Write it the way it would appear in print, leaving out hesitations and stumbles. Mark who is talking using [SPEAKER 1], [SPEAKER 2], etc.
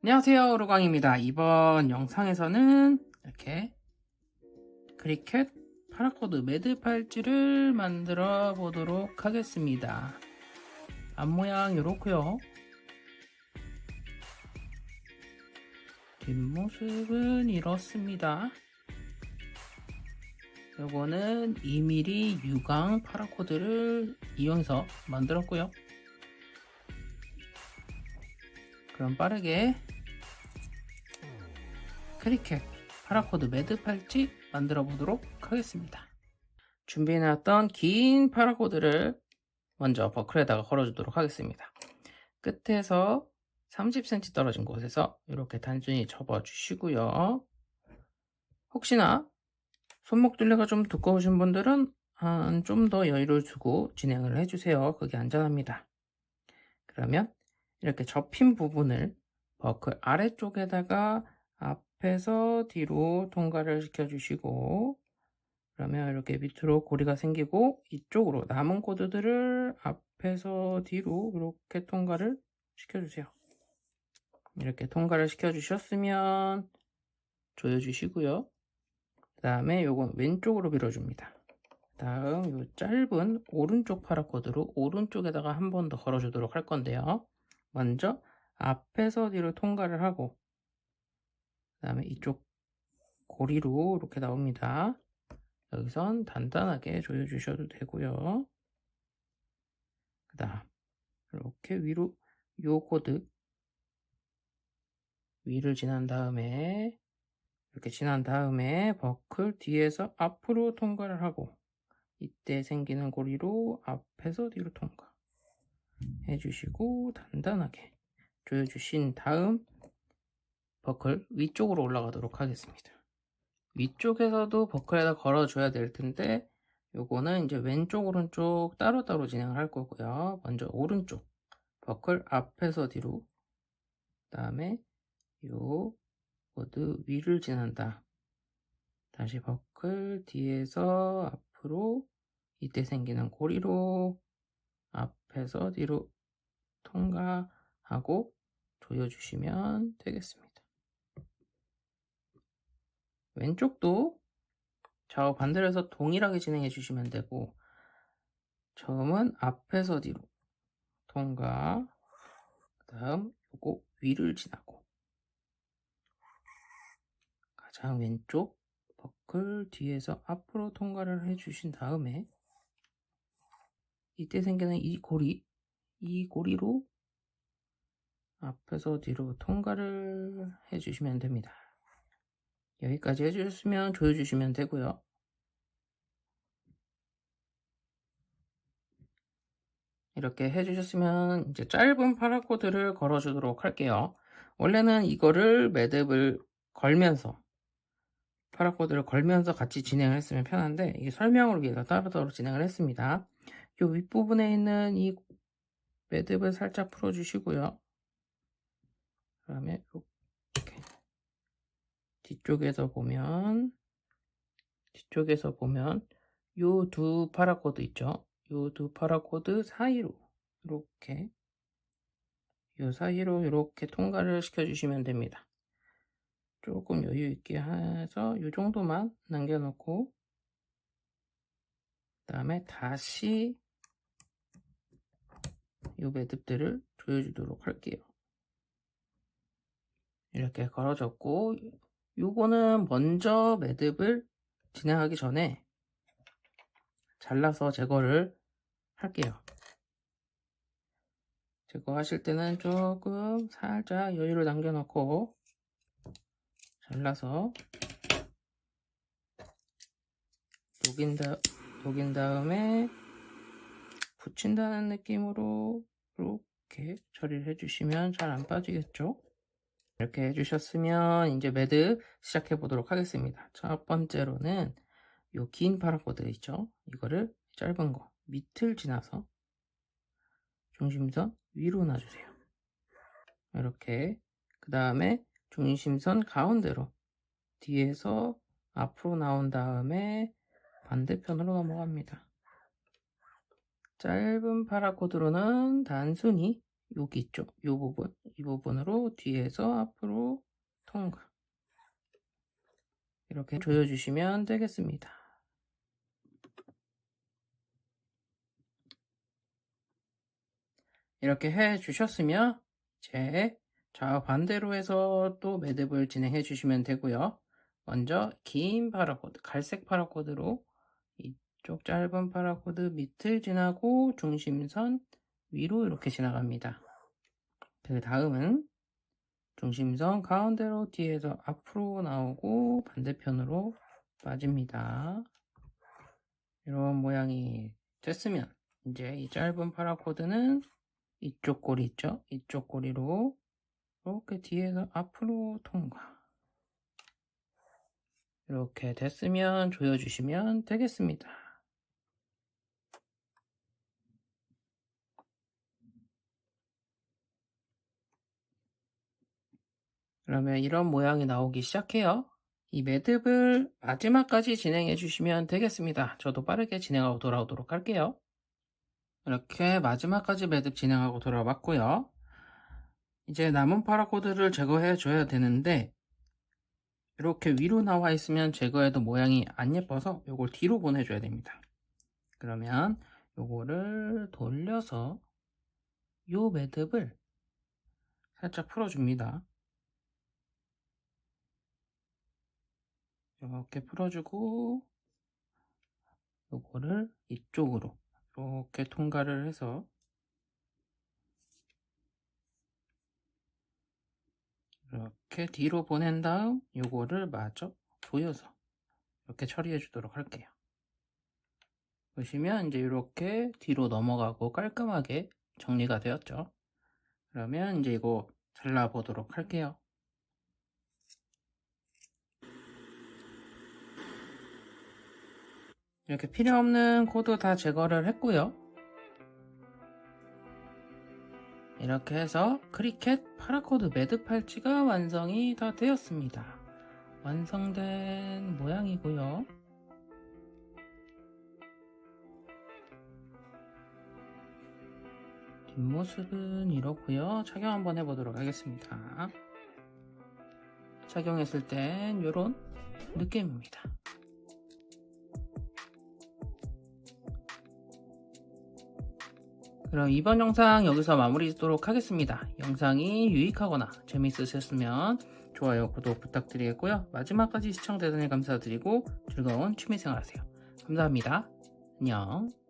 [SPEAKER 1] 안녕하세요, 로광입니다. 이번 영상에서는 이렇게 크리켓 파라코드 매듭 팔찌를 만들어 보도록 하겠습니다. 앞모양 이렇고요. 뒷모습은 이렇습니다. 요거는 2mm 유광 파라코드를 이용해서 만들었고요. 그럼 빠르게 크리켓 파라코드 매듭 팔찌 만들어 보도록 하겠습니다. 준비해놨던 긴 파라코드를 먼저 버클에다가 걸어주도록 하겠습니다. 끝에서 30cm 떨어진 곳에서 이렇게 단순히 접어주시고요. 혹시나 손목 둘레가 좀 두꺼우신 분들은 좀 더 여유를 두고 진행을 해주세요. 그게 안전합니다. 그러면 이렇게 접힌 부분을 버클 아래쪽에다가 앞에서 뒤로 통과를 시켜주시고, 그러면 이렇게 밑으로 고리가 생기고 이쪽으로 남은 코드들을 앞에서 뒤로 이렇게 통과를 시켜주세요. 이렇게 통과를 시켜주셨으면 조여주시고요. 그 다음에 요건 왼쪽으로 밀어줍니다. 다음 요 짧은 오른쪽 파라코드로 오른쪽에다가 한 번 더 걸어주도록 할 건데요. 먼저 앞에서 뒤로 통과를 하고, 그 다음에 이쪽 고리로 이렇게 나옵니다. 여기선 단단하게 조여주셔도 되고요. 그 다음 이렇게 위로 요 코드 위를 지난 다음에 이렇게 지난 다음에 버클 뒤에서 앞으로 통과를 하고, 이때 생기는 고리로 앞에서 뒤로 통과 해주시고 단단하게 조여주신 다음 버클 위쪽으로 올라가도록 하겠습니다. 위쪽에서도 버클에다 걸어줘야 될 텐데 요거는 이제 왼쪽 오른쪽 따로따로 진행을 할 거고요. 먼저 오른쪽 버클 앞에서 뒤로, 그 다음에 요 코드 위를 지난다, 다시 버클 뒤에서 앞으로, 이때 생기는 고리로 앞에서 뒤로 통과하고 조여주시면 되겠습니다. 왼쪽도 좌우 반대로 해서 동일하게 진행해 주시면 되고, 처음은 앞에서 뒤로 통과, 그 다음 요거 위를 지나고 가장 왼쪽 버클 뒤에서 앞으로 통과를 해 주신 다음에 이때 생기는 이 고리로 앞에서 뒤로 통과를 해 주시면 됩니다. 여기까지 해주셨으면 조여주시면 되고요. 이렇게 해주셨으면 이제 짧은 파라코드를 걸어주도록 할게요. 원래는 이거를 매듭을 걸면서, 파라코드를 걸면서 같이 진행을 했으면 편한데 이게 설명을 위해서 따로따로 진행을 했습니다. 이 윗부분에 있는 이 매듭을 살짝 풀어주시고요. 그 다음에 이렇게 뒤쪽에서 보면 요 두 파라코드 있죠? 요 두 파라코드 사이로 이렇게 요 사이로 이렇게 통과를 시켜주시면 됩니다. 조금 여유 있게 해서 요 정도만 남겨놓고, 그 다음에 다시 요 매듭들을 조여주도록 할게요. 이렇게 걸어줬고, 요거는 먼저 매듭을 진행하기 전에 잘라서 제거를 할게요. 제거하실 때는 조금 살짝 여유를 남겨놓고 잘라서 녹인 다음에 붙인다는 느낌으로 이렇게 처리를 해주시면 잘 안 빠지겠죠? 이렇게 해주셨으면 이제 매듭 시작해 보도록 하겠습니다. 첫 번째로는 요 긴 파라코드 있죠? 이거를 짧은 거 밑을 지나서 중심선 위로 놔주세요. 이렇게. 그 다음에 중심선 가운데로 뒤에서 앞으로 나온 다음에 반대편으로 넘어갑니다. 짧은 파라코드로는 단순히 여기 있죠? 이 부분으로 뒤에서 앞으로 통과. 이렇게 조여주시면 되겠습니다. 이렇게 해 주셨으면 이제 좌반대로 해서 또 매듭을 진행해 주시면 되고요. 먼저 긴 파라코드, 갈색 파라코드로 이쪽 짧은 파라코드 밑을 지나고 중심선 위로 이렇게 지나갑니다. 그 다음은 중심선 가운데로 뒤에서 앞으로 나오고 반대편으로 빠집니다. 이런 모양이 됐으면 이제 이 짧은 파라코드는 이쪽 꼬리 있죠? 이쪽 꼬리로 이렇게 뒤에서 앞으로 통과. 이렇게 됐으면 조여주시면 되겠습니다. 그러면 이런 모양이 나오기 시작해요. 이 매듭을 마지막까지 진행해 주시면 되겠습니다. 저도 빠르게 진행하고 돌아오도록 할게요. 이렇게 마지막까지 매듭 진행하고 돌아왔고요. 이제 남은 파라코드를 제거해 줘야 되는데 이렇게 위로 나와 있으면 제거해도 모양이 안 예뻐서 이걸 뒤로 보내줘야 됩니다. 그러면 요거를 돌려서 요 매듭을 살짝 풀어줍니다. 이렇게 풀어주고 요거를 이쪽으로 이렇게 통과를 해서 이렇게 뒤로 보낸 다음 요거를 마저 조여서 이렇게 처리해 주도록 할게요. 보시면 이제 이렇게 뒤로 넘어가고 깔끔하게 정리가 되었죠. 그러면 이제 이거 잘라 보도록 할게요. 이렇게 필요 없는 코드 다 제거를 했고요. 이렇게 해서 크리켓 파라코드 매듭 팔찌가 완성이 다 되었습니다. 완성된 모양이고요. 뒷모습은 이렇고요. 착용 한번 해보도록 하겠습니다. 착용했을 땐 이런 느낌입니다. 그럼 이번 영상 여기서 마무리 짓도록 하겠습니다. 영상이 유익하거나 재미있으셨으면 좋아요, 구독 부탁드리겠고요. 마지막까지 시청 대단히 감사드리고 즐거운 취미생활 하세요. 감사합니다. 안녕.